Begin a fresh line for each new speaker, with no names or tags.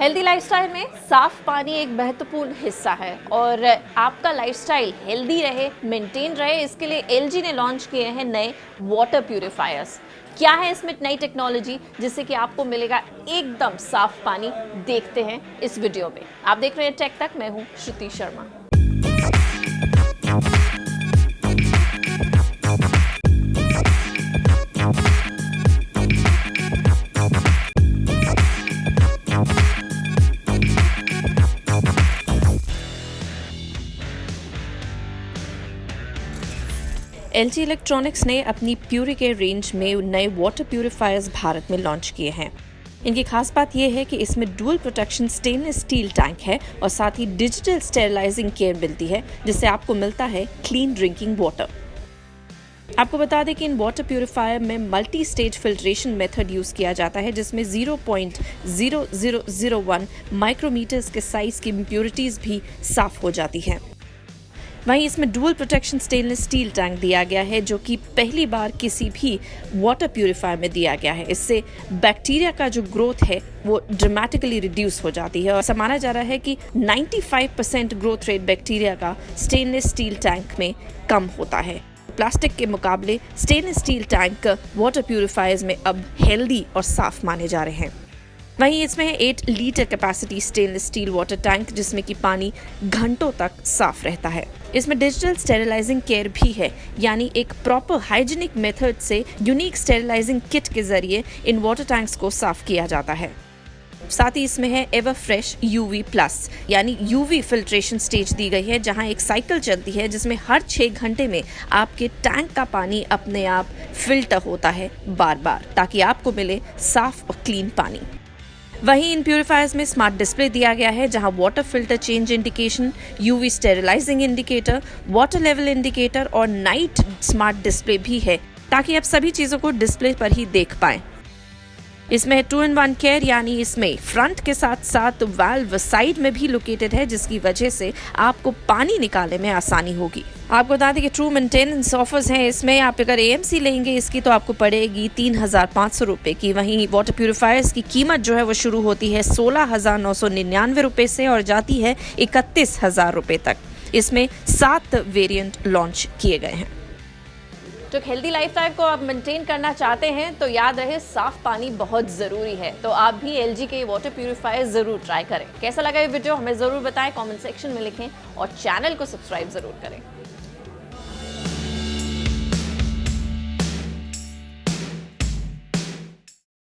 Healthy lifestyle में साफ पानी एक महत्वपूर्ण हिस्सा है और आपका लाइफस्टाइल हेल्दी रहे, मेंटेन रहे, इसके लिए एलजी ने लॉन्च किए हैं नए वाटर प्यूरिफायर्स। क्या है इसमें नई टेक्नोलॉजी जिससे कि आपको मिलेगा एकदम साफ पानी, देखते हैं इस वीडियो में। आप देख रहे हैं टेक तक, मैं हूं श्रुति शर्मा। एलजी इलेक्ट्रॉनिक्स ने अपनी प्यूरिकेयर रेंज में नए वाटर प्यूरिफायर्स भारत में लॉन्च किए हैं। इनकी खास बात यह है कि इसमें dual protection stainless steel tank है और साथ ही डिजिटल स्टेरिलाइजिंग केयर मिलती है, जिससे आपको मिलता है क्लीन ड्रिंकिंग वाटर। आपको बता दें कि इन वाटर प्यूरिफायर में multi stage filtration method use किया जाता है, जिसमें 0.0001 माइक्रोमीटर्स के साइज की इम्प्योरिटीज भी साफ हो जाती हैं। वहीं इसमें dual protection stainless steel tank दिया गया है, जो कि पहली बार किसी भी वाटर प्यूरिफायर में दिया गया है। इससे बैक्टीरिया का जो ग्रोथ है वो ड्रामेटिकली रिड्यूस हो जाती है और माना जा रहा है कि 95% ग्रोथ रेट बैक्टीरिया का स्टेनलेस स्टील टैंक में कम होता है। प्लास्टिक के मुकाबले stainless steel tank water purifiers में अब हेल्दी और साफ माने जा रहे हैं। वहीं इसमें है 8 litre capacity stainless still water tank, जिसमें कि पानी घंटों तक साफ रहता है। इसमें डिजिटल स्टेरिलाइजिंग केयर भी है, यानी एक प्रॉपर हाइजीनिक मेथड से यूनिक स्टेरिलाइजिंग किट के जरिए इन वाटर टैंक्स को साफ किया जाता है। साथ ही इसमें है एवर फ्रेश यूवी प्लस, यानी यूवी फिल्ट्रेशन स्टेज दी गई है, जहां एक साइकिल चलती है जिसमें हर 6 घंटे में आपके टैंक का पानी अपने आप फिल्टर होता है बार बार, ताकि आपको मिले साफ और क्लीन पानी। वहीं इन प्यूरिफायर्स में स्मार्ट डिस्प्ले दिया गया है, जहां water filter change indication, UV sterilising indicator, water level indicator और नाइट स्मार्ट डिस्प्ले भी है, ताकि आप सभी चीज़ों को डिस्प्ले पर ही देख पाएं। इसमें 2-in-1 केयर, यानी इसमें फ्रंट के साथ साथ वाल्व साइड में भी लोकेटेड है, जिसकी वजह से आपको पानी निकालने में आसानी होगी। आपको बता दें कि ट्रू मेंटेनेंस ऑफर्स हैं इसमें। आप अगर एएमसी लेंगे इसकी तो आपको पड़ेगी 3,500 रुपये की। वहीं वाटर प्यूरिफायर्स की कीमत जो है वो शुरू होती है 16,999 रुपये से और जाती है 31,000 रुपये तक। इसमें 7 वेरिएंट लॉन्च किए गए हैं। तो हेल्दी लाइफस्टाइल को आप मेंटेन करना चाहते हैं तो याद रहे, साफ पानी बहुत ज़रूरी है। तो आप भी एलजी के वाटर प्यूरिफायर ज़रूर ट्राई करें। कैसा लगा ये वीडियो हमें ज़रूर बताएं, कमेंट सेक्शन में लिखें और चैनल को सब्सक्राइब ज़रूर करें।